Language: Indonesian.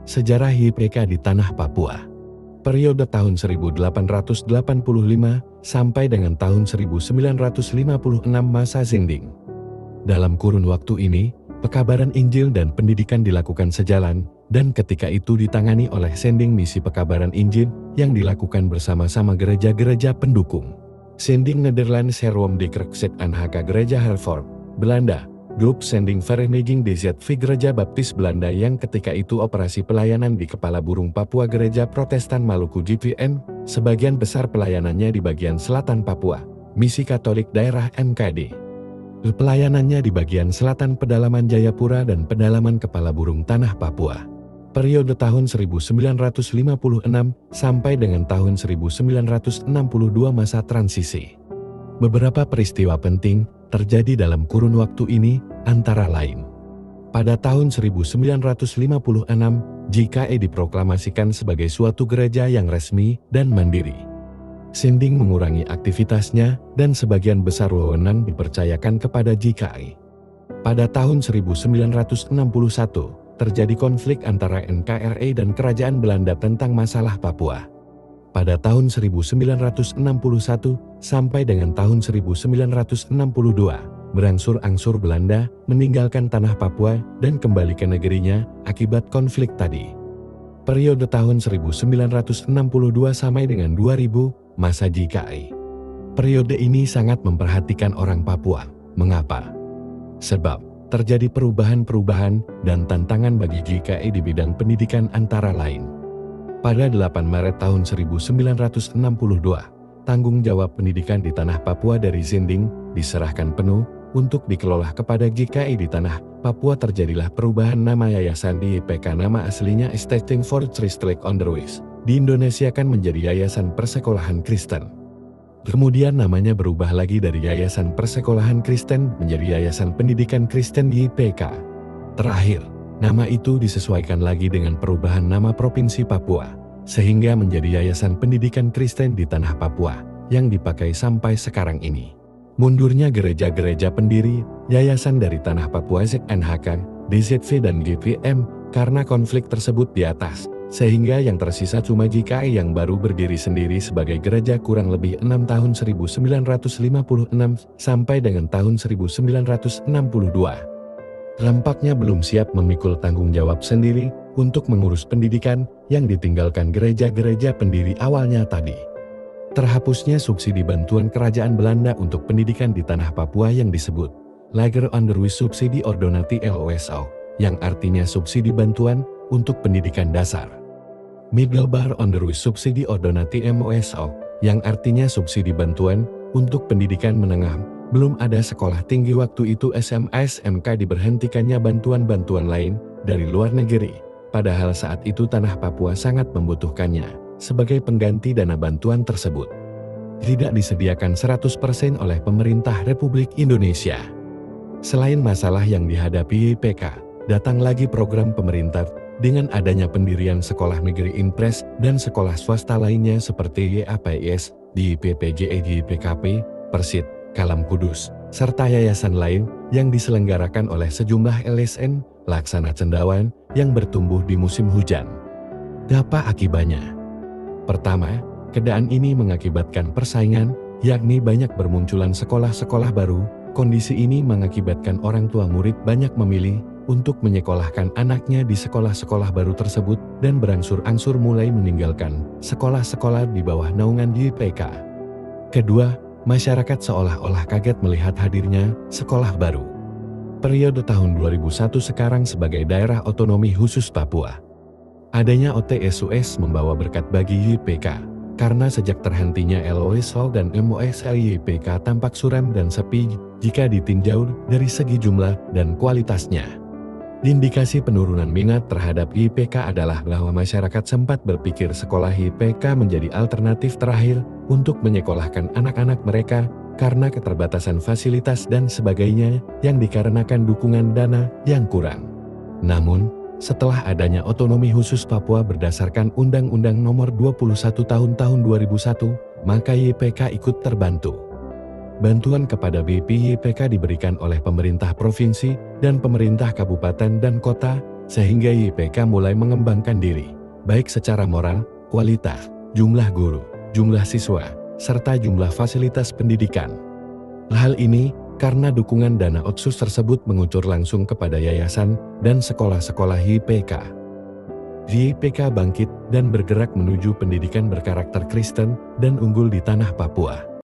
Sejarah YPK di Tanah Papua. Periode tahun 1885 sampai dengan tahun 1956 masa Sinding. Dalam kurun waktu ini, pekabaran Injil dan pendidikan dilakukan sejalan, dan ketika itu ditangani oleh Sending Misi Pekabaran Injil yang dilakukan bersama-sama gereja-gereja pendukung. Sending Nederlands Herwom de Kerkzet NHK Gereja Hervorm, Belanda. Grup Sending Vereniging DZV Gereja Baptis Belanda yang ketika itu operasi pelayanan di Kepala Burung Papua Gereja Protestan Maluku GVM, sebagian besar pelayanannya di bagian selatan Papua, Misi Katolik Daerah MKD. Pelayanannya di bagian selatan pedalaman Jayapura dan pedalaman Kepala Burung Tanah Papua. Periode tahun 1956 sampai dengan tahun 1962 masa transisi. Beberapa peristiwa penting terjadi dalam kurun waktu ini, antara lain. Pada tahun 1956, JKE diproklamasikan sebagai suatu gereja yang resmi dan mandiri. Sending mengurangi aktivitasnya dan sebagian besar wewenang dipercayakan kepada JKE. Pada tahun 1961, terjadi konflik antara NKRI dan Kerajaan Belanda tentang masalah Papua. Pada tahun 1961 sampai dengan tahun 1962, berangsur-angsur Belanda meninggalkan tanah Papua dan kembali ke negerinya akibat konflik tadi. Periode tahun 1962 sampai dengan 2000, masa JKE. Periode ini sangat memperhatikan orang Papua. Mengapa? Sebab terjadi perubahan-perubahan dan tantangan bagi JKE di bidang pendidikan antara lain. Pada 8 Maret tahun 1962, tanggung jawab pendidikan di Tanah Papua dari Sending diserahkan penuh untuk dikelola kepada JKE di Tanah Papua. Terjadilah perubahan nama yayasan di YPK. Nama aslinya Stichting for Christelijk Onderwijs, diindonesiakan menjadi Yayasan Persekolahan Kristen. Kemudian namanya berubah lagi dari Yayasan Persekolahan Kristen menjadi Yayasan Pendidikan Kristen YPK. Terakhir, nama itu disesuaikan lagi dengan perubahan nama Provinsi Papua, sehingga menjadi Yayasan Pendidikan Kristen di Tanah Papua, yang dipakai sampai sekarang ini. Mundurnya gereja-gereja pendiri, yayasan dari Tanah Papua ZNHK, DZV dan GVM, karena konflik tersebut di atas, sehingga yang tersisa cuma JKE yang baru berdiri sendiri sebagai gereja kurang lebih 6 tahun 1956 sampai dengan tahun 1962. Tampaknya belum siap memikul tanggung jawab sendiri untuk mengurus pendidikan yang ditinggalkan gereja-gereja pendiri awalnya tadi. Terhapusnya subsidi bantuan kerajaan Belanda untuk pendidikan di Tanah Papua yang disebut Lager Onderwijs Subsidie Ordonati LOSO, yang artinya subsidi bantuan untuk pendidikan dasar. Middelbaar Onderwijs Subsidie Ordonati MOSO, yang artinya subsidi bantuan untuk pendidikan menengah. Belum ada sekolah tinggi waktu itu. SMA-SMK diberhentikannya bantuan-bantuan lain dari luar negeri, padahal saat itu Tanah Papua sangat membutuhkannya sebagai pengganti dana bantuan tersebut. Tidak disediakan 100% oleh pemerintah Republik Indonesia. Selain masalah yang dihadapi YPK, datang lagi program pemerintah dengan adanya pendirian sekolah negeri Impres dan sekolah swasta lainnya seperti YAPIS, di PPJE, di PKP, Persit, Kalam Kudus, serta yayasan lain yang diselenggarakan oleh sejumlah LSN, Laksana Cendawan, yang bertumbuh di musim hujan. Apa akibatnya? Pertama, keadaan ini mengakibatkan persaingan, yakni banyak bermunculan sekolah-sekolah baru. Kondisi ini mengakibatkan orang tua murid banyak memilih untuk menyekolahkan anaknya di sekolah-sekolah baru tersebut dan berangsur-angsur mulai meninggalkan sekolah-sekolah di bawah naungan YPK. Kedua, masyarakat seolah-olah kaget melihat hadirnya sekolah baru. Periode tahun 2001 sekarang sebagai daerah otonomi khusus Papua. Adanya OTSUS membawa berkat bagi YPK, karena sejak terhentinya LOSO dan MOSL YPK tampak suram dan sepi jika ditinjau dari segi jumlah dan kualitasnya. Indikasi penurunan minat terhadap YPK adalah bahwa masyarakat sempat berpikir sekolah YPK menjadi alternatif terakhir untuk menyekolahkan anak-anak mereka karena keterbatasan fasilitas dan sebagainya yang dikarenakan dukungan dana yang kurang. Namun, setelah adanya otonomi khusus Papua berdasarkan Undang-Undang Nomor 21 Tahun 2001, maka YPK ikut terbantu. Bantuan kepada BP YPK diberikan oleh pemerintah provinsi dan pemerintah kabupaten dan kota Sehingga YIPK mulai mengembangkan diri, baik secara moral, kualitas, jumlah guru, jumlah siswa, serta jumlah fasilitas pendidikan. Hal ini karena dukungan dana Otsus tersebut mengucur langsung kepada yayasan dan sekolah-sekolah YIPK. YIPK bangkit dan bergerak menuju pendidikan berkarakter Kristen dan unggul di tanah Papua.